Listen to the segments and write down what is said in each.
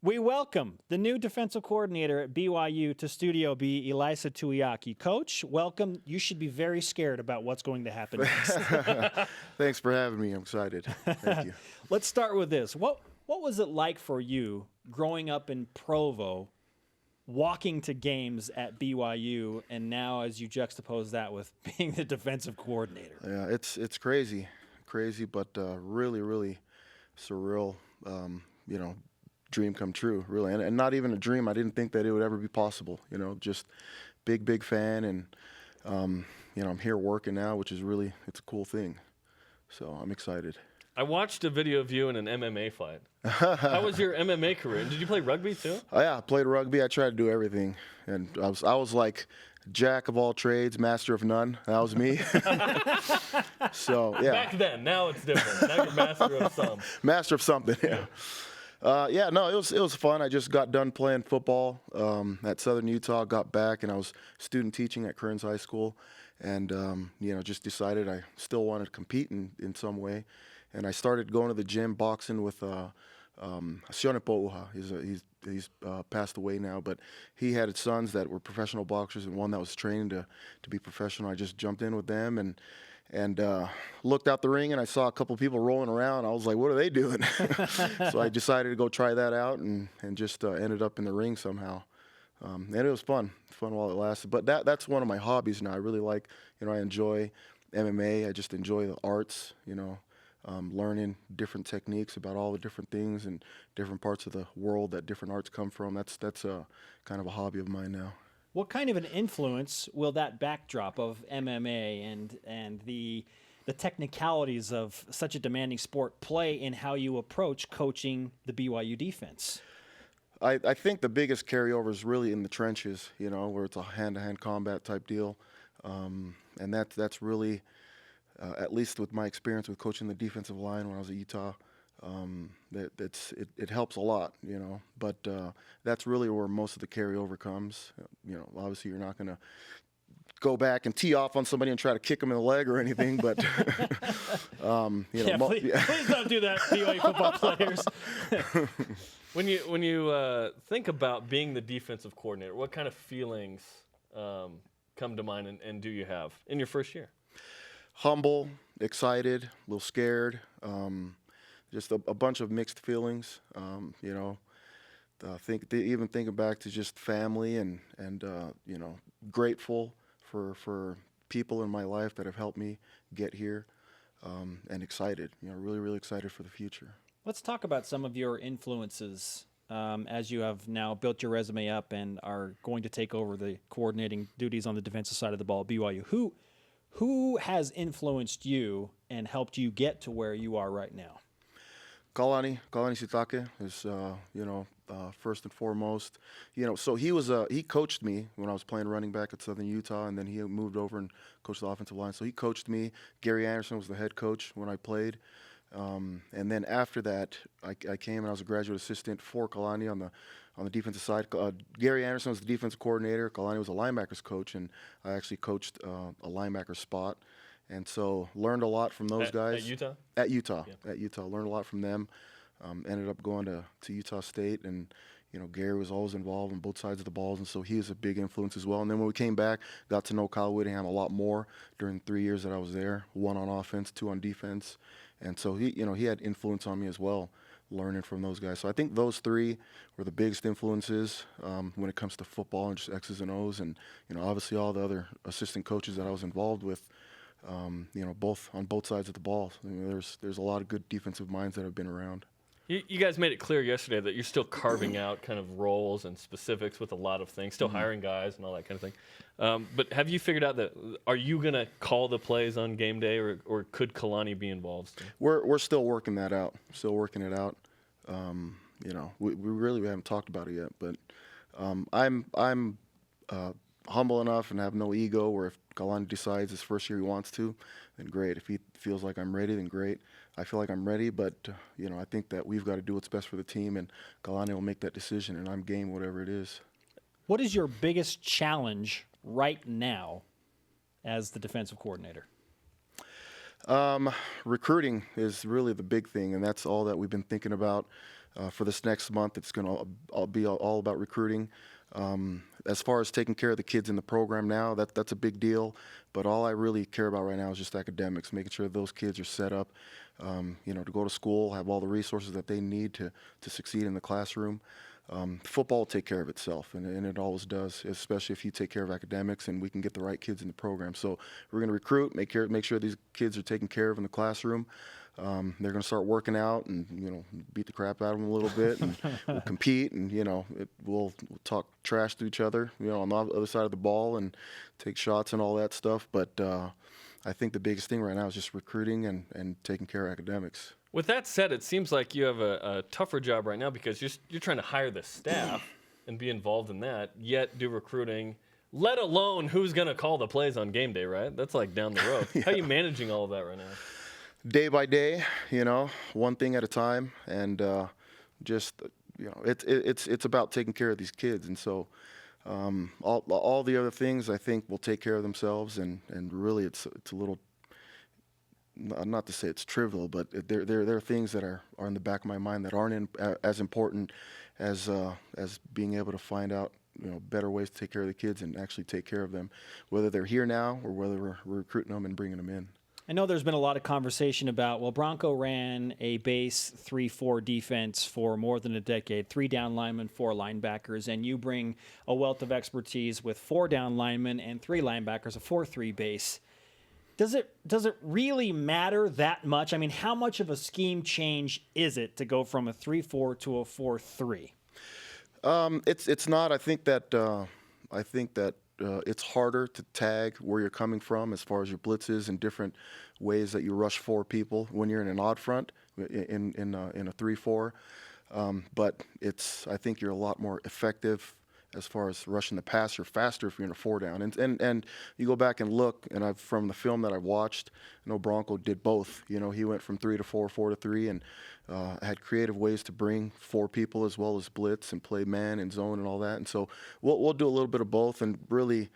We welcome the new defensive coordinator at BYU to Studio B, Ilaisa Tuiaki. Coach, welcome. You should be very scared about what's going to happen next. Thanks for having me. I'm excited. Thank you. Let's start with this. What was it like for you growing up in Provo, walking to games at BYU, and now as you juxtapose that with being the defensive coordinator? Yeah, it's crazy, but really, really surreal. Dream come true, really, and not even a dream. I didn't think that it would ever be possible. Just big fan, and I'm here working now, which is really it's a cool thing. So I'm excited. I watched a video of you in an MMA fight. How was your MMA career? And did you play rugby too? Oh, yeah, I played rugby. I tried to do everything, and I was like jack of all trades, master of none. That was me. So yeah. Back then, now it's different. Now you're master of some. Master of something. Yeah. It was fun. I just got done playing football at Southern Utah, got back, and I was student teaching at Kearns High School, and just decided I still wanted to compete in some way, and I started going to the gym, boxing with Sione Pouha. He's passed away now, but he had sons that were professional boxers and one that was training to be professional. I just jumped in with them and looked out the ring, and I saw a couple of people rolling around. I was like, what are they doing? So I decided to go try that out and just ended up in the ring somehow. And it was fun while it lasted. But that's one of my hobbies now. I really like, I enjoy MMA. I just enjoy the arts, learning different techniques about all the different things and different parts of the world that different arts come from. That's kind of a hobby of mine now. What kind of an influence will that backdrop of MMA and the technicalities of such a demanding sport play in how you approach coaching the BYU defense? I think the biggest carryover is really in the trenches, where it's a hand-to-hand combat type deal, and that's really, at least with my experience with coaching the defensive line when I was at Utah. It helps a lot, but that's really where most of the carryover comes. Obviously you're not going to go back and tee off on somebody and try to kick them in the leg or anything, but please don't do that, BYU football players. When you think about being the defensive coordinator, what kind of feelings come to mind and do you have in your first year? Humble, excited, a little scared. Just a bunch of mixed feelings, even thinking back to just family and grateful for people in my life that have helped me get here, and excited, really, really excited for the future. Let's talk about some of your influences as you have now built your resume up and are going to take over the coordinating duties on the defensive side of the ball at BYU. Who has influenced you and helped you get to where you are right now? Kalani Sitake is, first and foremost. So he coached me when I was playing running back at Southern Utah, and then he moved over and coached the offensive line. So he coached me. Gary Anderson was the head coach when I played. And then after that, I came and I was a graduate assistant for Kalani on the defensive side. Gary Anderson was the defensive coordinator. Kalani was a linebackers coach, and I actually coached a linebacker spot. And so learned a lot from those guys. At Utah? At Utah. Yeah. At Utah. Learned a lot from them. Ended up going to Utah State, and Gary was always involved on both sides of the balls, and so he was a big influence as well. And then when we came back, got to know Kyle Whittingham a lot more during the 3 years that I was there, 1 on offense, 2 on defense. And so he had influence on me as well, learning from those guys. So I think those 3 were the biggest influences when it comes to football and just X's and O's, and obviously all the other assistant coaches that I was involved with. Both on both sides of the ball. There's a lot of good defensive minds that have been around. You guys made it clear yesterday that you're still carving out kind of roles and specifics with a lot of things, still hiring guys and all that kind of thing. But have you figured out are you going to call the plays on game day, or could Kalani be involved still? We're still working that out. Still working it out. We really haven't talked about it yet, but I'm humble enough and have no ego where if Kalani decides his first year he wants to, then great. If he feels like I'm ready, then great. I feel like I'm ready, but I think that we've got to do what's best for the team, and Kalani will make that decision, and I'm game whatever it is. What is your biggest challenge right now as the defensive coordinator? Recruiting is really the big thing, and that's all that we've been thinking about. for this next month, it's going to be all about recruiting. As far as taking care of the kids in the program now, that's a big deal. But all I really care about right now is just academics, making sure those kids are set up, to go to school, have all the resources that they need to succeed in the classroom. Football will take care of itself, and it always does, especially if you take care of academics and we can get the right kids in the program. So we're going to recruit, make sure these kids are taken care of in the classroom. They're going to start working out and, beat the crap out of them a little bit, and we'll compete, and, we'll talk trash to each other, on the other side of the ball, and take shots and all that stuff. But I think the biggest thing right now is just recruiting and taking care of academics. With that said, it seems like you have a tougher job right now because you're trying to hire the staff and be involved in that, yet do recruiting, let alone who's going to call the plays on game day, right? That's like down the road. Yeah. How are you managing all of that right now? Day by day, one thing at a time, and it's about taking care of these kids, and so all the other things I think will take care of themselves, and really it's a little, not to say it's trivial, but there are things that are in the back of my mind that aren't as important as being able to find out better ways to take care of the kids and actually take care of them, whether they're here now or whether we're recruiting them and bringing them in. I know there's been a lot of conversation about, Bronco ran a base 3-4 defense for more than a decade, 3 down linemen, 4 linebackers, and you bring a wealth of expertise with 4 down linemen and 3 linebackers, a 4-3 base. Does it really matter that much? I mean, how much of a scheme change is it to go from a 3-4 to a 4-3? It's not. I think that it's harder to tag where you're coming from as far as your blitzes and different ways that you rush 4 people when you're in an odd front in a 3-4. But I think you're a lot more effective as far as rushing the passer faster if you're in a 4 down. And you go back and look, and from the film that I've watched, I know Bronco did both. He went from 3 to 4, 4 to 3, and had creative ways to bring 4 people as well as blitz and play man and zone and all that. And so we'll do a little bit of both, and really,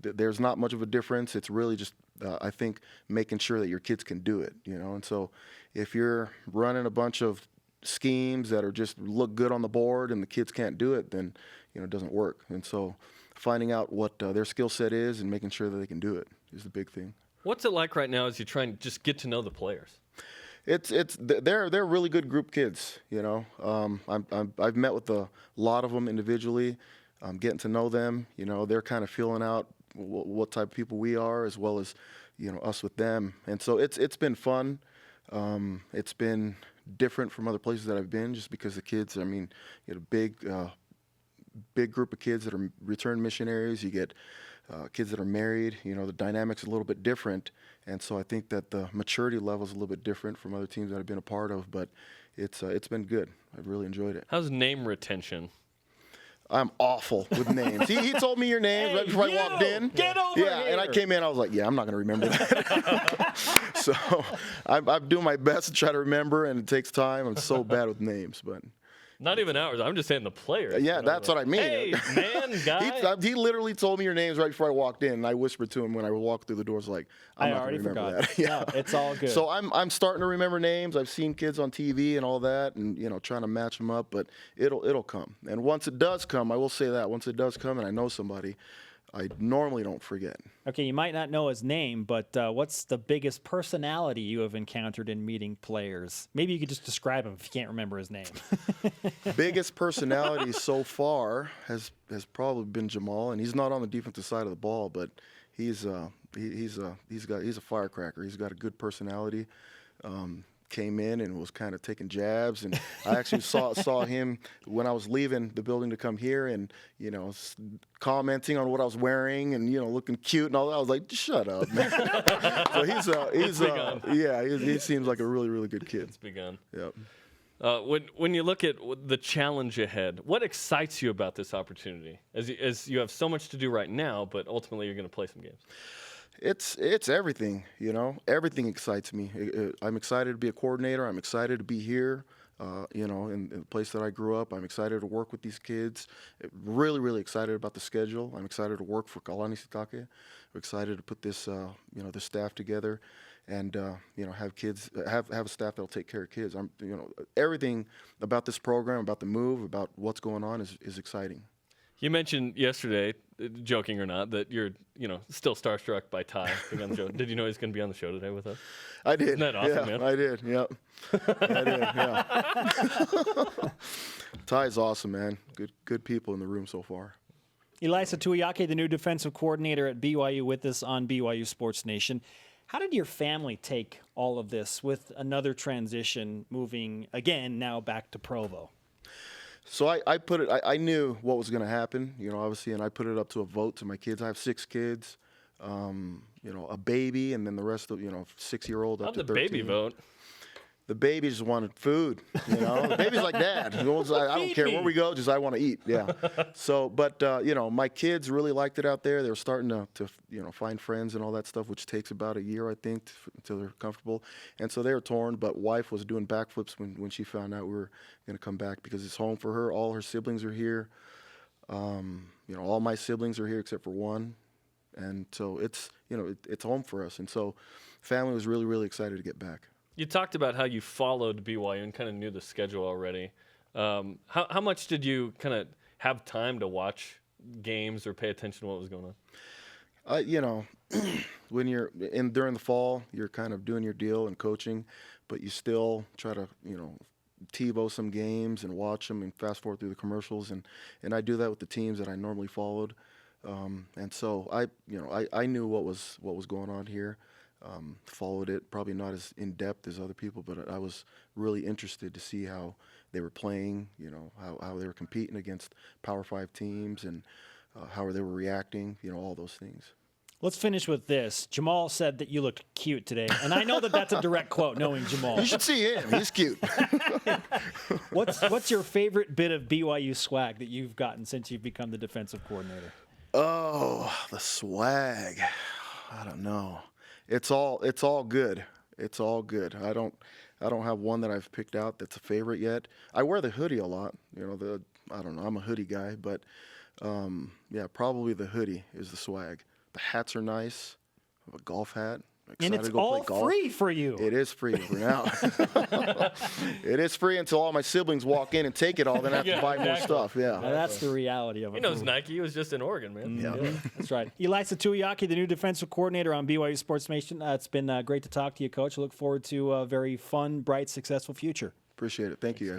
there's not much of a difference. It's really just I think making sure that your kids can do it. And so if you're running a bunch of schemes that are just look good on the board and the kids can't do it, then it doesn't work. And so finding out what their skill set is and making sure that they can do it is the big thing. What's it like right now as you try and just get to know the players? They're really good group kids. I've met with a lot of them individually. I'm getting to know them. They're kind of feeling out what type of people we are, as well as us with them. And so it's been fun. It's been different from other places that I've been, just because the kids, you get a big group of kids that are returned missionaries. You get kids that are married. The dynamic's a little bit different, and so I think that the maturity level is a little bit different from other teams that I've been a part of. But it's been good. I've really enjoyed it. How's name retention? I'm awful with names. He told me your name right before I walked in. Get over here. And I came in, I was like, I'm not going to remember that. So I'm doing my best to try to remember, and it takes time. I'm so bad with names, but. Not even ours. I'm just saying the players. Yeah, that's what I mean. Hey, man, guy. He literally told me your names right before I walked in, and I whispered to him when I walked through the doors, like, I'm not going to remember that. Yeah, no, it's all good. So I'm starting to remember names. I've seen kids on TV and all that, and trying to match them up, but it'll come. And once it does come, I will say that once it does come, and I know somebody, I normally don't forget. Okay, you might not know his name, but what's the biggest personality you have encountered in meeting players? Maybe you could just describe him if you can't remember his name. Biggest personality so far has probably been Jamal, and he's not on the defensive side of the ball, but he's a firecracker. He's got a good personality. Came in and was kind of taking jabs, and I actually saw him when I was leaving the building to come here, and commenting on what I was wearing, and looking cute and all that. I was like, shut up, man. So he seems like a really, really good kid. It's begun. Yep. When you look at the challenge ahead, what excites you about this opportunity? As you have so much to do right now, but ultimately you're going to play some games. It's everything, Everything excites me. I'm excited to be a coordinator. I'm excited to be here, in the place that I grew up. I'm excited to work with these kids. Really, really excited about the schedule. I'm excited to work for Kalani Sitake. We're excited to put this, this staff together. and have kids, have a staff that'll take care of kids. Everything about this program, about the move, about what's going on is exciting. You mentioned yesterday, joking or not, that you're still starstruck by Ty being on the show. Did you know he's going to be on the show today with us? I did. Isn't that awesome, yeah, man? I did. Yep. I did. Yeah. Ty's awesome, man. Good people in the room so far. Ilaisa Tuiaki, the new defensive coordinator at BYU, with us on BYU Sports Nation. How did your family take all of this with another transition, moving again now back to Provo? So I knew what was going to happen, obviously, and I put it up to a vote to my kids. I have 6 kids, a baby, and then the rest of, 6-year-old up to 13. The baby vote? The baby just wanted food, The baby's like, Dad, I don't care where we go, just I want to eat, yeah. So, but, my kids really liked it out there. They were starting to find friends and all that stuff, which takes about a year, I think, until they're comfortable. And so they were torn, but wife was doing backflips when she found out we were going to come back because it's home for her. All her siblings are here. All my siblings are here except for one. And so it's home for us. And so family was really, really excited to get back. You talked about how you followed BYU and kind of knew the schedule already. How much did you kind of have time to watch games or pay attention to what was going on? When you're during the fall, you're kind of doing your deal and coaching, but you still try to, TiVo some games and watch them and fast forward through the commercials. And I do that with the teams that I normally followed. And so I knew what was going on here. Followed it, probably not as in depth as other people, but I was really interested to see how they were playing, how they were competing against Power 5 teams and how they were reacting, all those things. Let's finish with this. Jamal said that you looked cute today, and I know that that's a direct quote, knowing Jamal. You should see him. He's cute. What's your favorite bit of BYU swag that you've gotten since you've become the defensive coordinator? Oh, the swag. I don't know. It's all good. It's all good. I don't have one that I've picked out that's a favorite yet. I wear the hoodie a lot. I don't know. I'm a hoodie guy, but probably the hoodie is the swag. The hats are nice. I have a golf hat. And it's all free for you. It is free for now. It is free until all my siblings walk in and take it all. Then I have to buy more stuff. Yeah, now that's the reality of it. He knows Nike. He was just in Oregon, man. Yeah. That's right. Ilaisa Tuiaki, the new defensive coordinator on BYU Sports Nation. It's been great to talk to you, Coach. I look forward to a very fun, bright, successful future. Appreciate it. Thank you, guys.